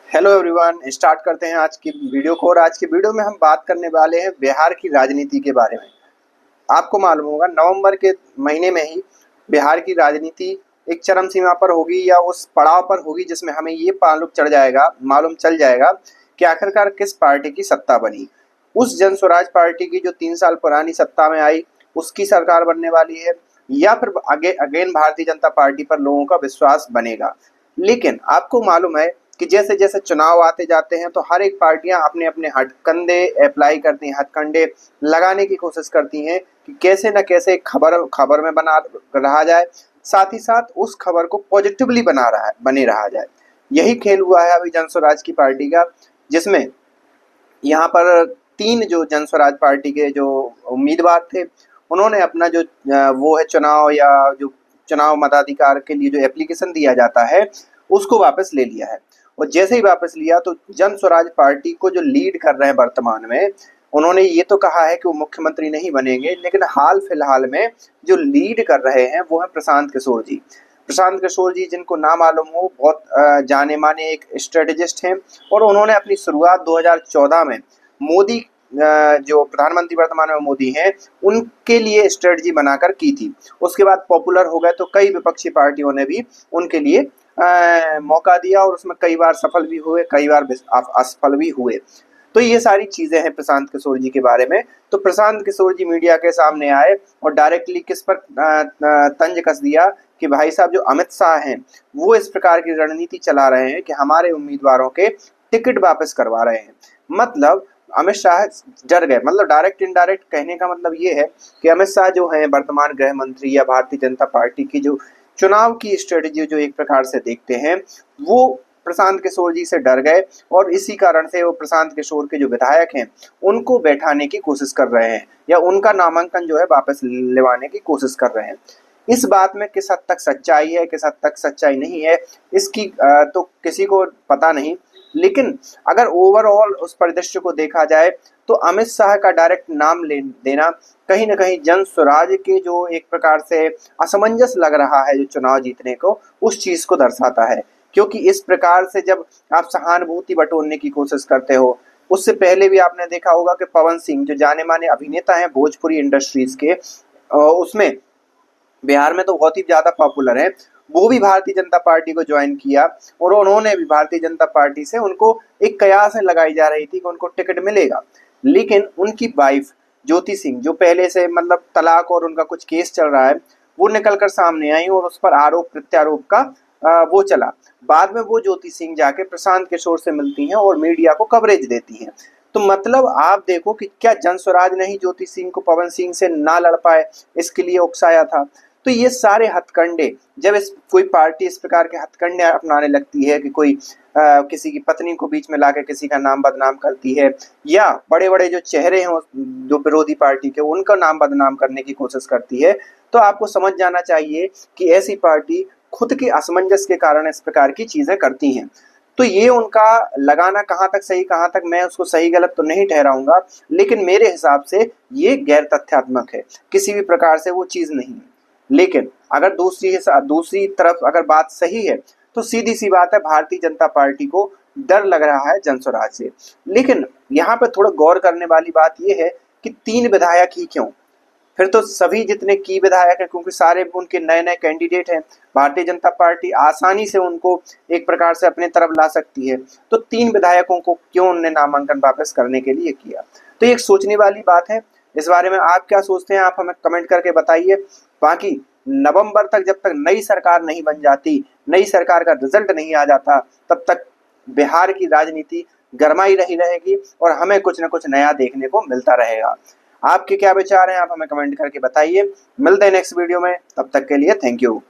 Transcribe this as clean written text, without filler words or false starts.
Hello everyone, start करते हैं आज की वीडियो को। और आज की वीडियो में हम बात करने वाले हैं बिहार की राजनीति के बारे में। आपको मालूम होगा नवंबर के महीने में ही बिहार की राजनीति एक चरम सीमा पर होगी या उस पड़ाव पर होगी जिसमें हमें ये मालूम चल जाएगा कि आखिरकार किस पार्टी की सत्ता बनी। उस जन स्वराज पार्टी की जो 3 साल पुरानी सत्ता में आई उसकी सरकार बनने वाली है, या फिर अगेन भारतीय जनता पार्टी पर लोगों का विश्वास बनेगा। लेकिन आपको मालूम है कि जैसे जैसे चुनाव आते जाते हैं तो हर एक पार्टियां अपने अपने हथकंडे अप्लाई करती हैं, हथकंडे लगाने की कोशिश करती हैं कि कैसे न कैसे खबर में बना रहा जाए, साथ ही साथ उस खबर को पॉजिटिवली बने रहा जाए। यही खेल हुआ है अभी जन स्वराज की पार्टी का, जिसमें यहाँ पर 3 जो जन स्वराज पार्टी के जो उम्मीदवार थे उन्होंने अपना जो वो है चुनाव या जो चुनाव मताधिकार के लिए जो एप्लीकेशन दिया जाता है उसको वापस ले लिया है। और जैसे ही वापस लिया तो जन स्वराज पार्टी को जो लीड कर रहे हैं वर्तमान में, उन्होंने ये तो कहा है कि वो मुख्यमंत्री नहीं बनेंगे, लेकिन हाल फिलहाल में जो लीड कर रहे हैं वो है प्रशांत किशोर जी। प्रशांत किशोर जी, जिनको ना मालूम हो, बहुत जाने माने एक स्ट्रेटेजिस्ट हैं। और उन्होंने अपनी शुरुआत 2014 में मोदी जो प्रधानमंत्री वर्तमान में मोदी हैं उनके लिए स्ट्रेटजी बनाकर की थी। उसके बाद पॉपुलर हो गए तो कई विपक्षी पार्टियों ने भी उनके लिए मौका दिया और उसमें कई बार सफल भी हुए, कई बार असफल भी हुए। तो ये सारी चीजें हैं प्रशांत किशोर जी के बारे में। तो प्रशांत किशोर जी मीडिया के सामने आए और डायरेक्टली किस पर तंज कस दिया कि भाई साहब, जो अमित शाह हैं वो इस प्रकार की रणनीति चला रहे हैं कि हमारे उम्मीदवारों के टिकट वापस करवा रहे हैं। मतलब अमित शाह डर गए। मतलब डायरेक्ट इनडायरेक्ट कहने का मतलब ये है कि अमित शाह जो है वर्तमान गृह मंत्री या भारतीय जनता पार्टी की जो चुनाव की स्ट्रेटेजी जो एक प्रकार से देखते हैं, वो प्रशांत किशोर जी से डर गए और इसी कारण से वो प्रशांत किशोर के जो विधायक हैं उनको बैठाने की कोशिश कर रहे हैं या उनका नामांकन जो है वापस लेवाने की कोशिश कर रहे हैं। इस बात में किस हद तक सच्चाई है, किस हद तक सच्चाई नहीं है, इसकी तो किसी को पता नहीं। लेकिन अगर ओवरऑल उस परिदृश्य को देखा जाए तो अमित शाह का डायरेक्ट नाम ले देना कहीं ना कहीं जन स्वराज के जो एक प्रकार से असमंजस लग रहा है जो चुनाव जीतने को, उस चीज को दर्शाता है। क्योंकि इस प्रकार से जब आप सहानुभूति बटोरने की कोशिश करते हो, उससे पहले भी आपने देखा होगा कि पवन सिंह जो जाने माने अभिनेता हैं भोजपुरी इंडस्ट्रीज के, उसमें बिहार में तो बहुत ही ज्यादा पॉपुलर है, वो भी भारतीय जनता पार्टी को ज्वाइन किया और उन्होंने भी भारतीय जनता पार्टी से उनको एक कयास लगाई जा रही थी कि उनको टिकट मिलेगा। लेकिन उनकी वाइफ ज्योति सिंह, जो पहले से मतलब तलाक और उनका कुछ केस चल रहा है, वो निकल कर सामने आई और उस पर आरोप प्रत्यारोप का वो चला। बाद में वो ज्योति सिंह जाके प्रशांत किशोर से मिलती हैं और मीडिया को कवरेज देती हैं। तो मतलब आप देखो कि क्या जन स्वराज ने ही ज्योति सिंह को पवन सिंह से ना लड़ पाए, इसके लिए उकसाया था। तो ये सारे हथकंडे, जब कोई पार्टी इस प्रकार के हथकंडे अपनाने लगती है कि कोई किसी की पत्नी को बीच में लाकर किसी का नाम बदनाम करती है, या बड़े बड़े जो चेहरे हैं जो विरोधी पार्टी के उनका नाम बदनाम करने की कोशिश करती है, तो आपको समझ जाना चाहिए कि ऐसी पार्टी खुद के असमंजस के कारण इस प्रकार की चीजें करती हैं। तो ये उनका लगाना कहाँ तक सही, कहाँ तक मैं उसको सही गलत तो नहीं ठहराऊंगा, लेकिन मेरे हिसाब से ये गैर तथ्यात्मक है, किसी भी प्रकार से वो चीज नहीं है। लेकिन अगर दूसरी तरफ अगर बात सही है तो सीधी सी बात है, भारतीय जनता पार्टी को डर लग रहा है जन स्वराज से। लेकिन यहाँ पे थोड़ा गौर करने वाली बात यह है कि 3 विधायक ही क्यों, फिर तो सभी जितने की विधायक है, क्योंकि सारे उनके नए नए कैंडिडेट हैं, भारतीय जनता पार्टी आसानी से उनको एक प्रकार से अपने तरफ ला सकती है। तो 3 विधायकों को क्यों उन्होंने नामांकन वापस करने के लिए किया, तो एक सोचने वाली बात है। इस बारे में आप क्या सोचते हैं, आप हमें कमेंट करके बताइए। बाकी नवंबर तक जब तक नई सरकार नहीं बन जाती, नई सरकार का रिजल्ट नहीं आ जाता, तब तक बिहार की राजनीति गरमाई रही रहेगी और हमें कुछ न कुछ नया देखने को मिलता रहेगा। आपके क्या विचार हैं, आप हमें कमेंट करके बताइए। मिलते हैं नेक्स्ट वीडियो में, तब तक के लिए थैंक यू।